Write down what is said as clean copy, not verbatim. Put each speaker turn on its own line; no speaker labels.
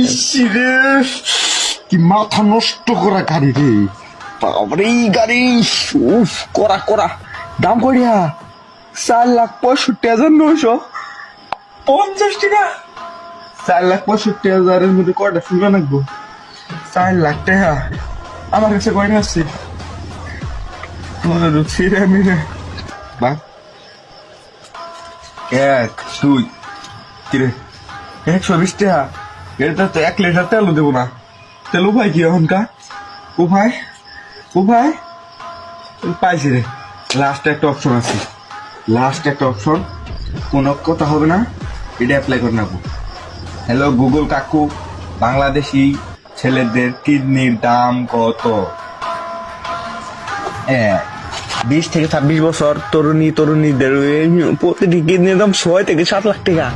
ইসিরে কি মাথা নষ্ট করা গাড়ি রে, বাবারে এই গাড়ি উফ করা করা। দাম করিয়া 4,65,950 টাকা। 4,65,000 মধ্যে কয়টা শুনবে নাকবো? 4 লাখ টাকা আমার কাছে কয়টা আছে? বা 1 2 কিরে 120 টাকা। এটা তো 1 লিটার তেলও দেবো না। তেল ভাই কি এখনকা? ও ভাই পাইছি রে। লাস্ট একটা অপশন আছে, লাস্ট একটা অপশন, কোনো কথা হবে না, এটা অ্যাপ্লাই করে নেবো। হ্যালো গুগল কাকু, বাংলাদেশি ছেলেদের কিডনির দাম কত? 20 থেকে 26 বছর তরুণীদের প্রতিটি কিডনির দাম 6 থেকে 7 লাখ টাকা।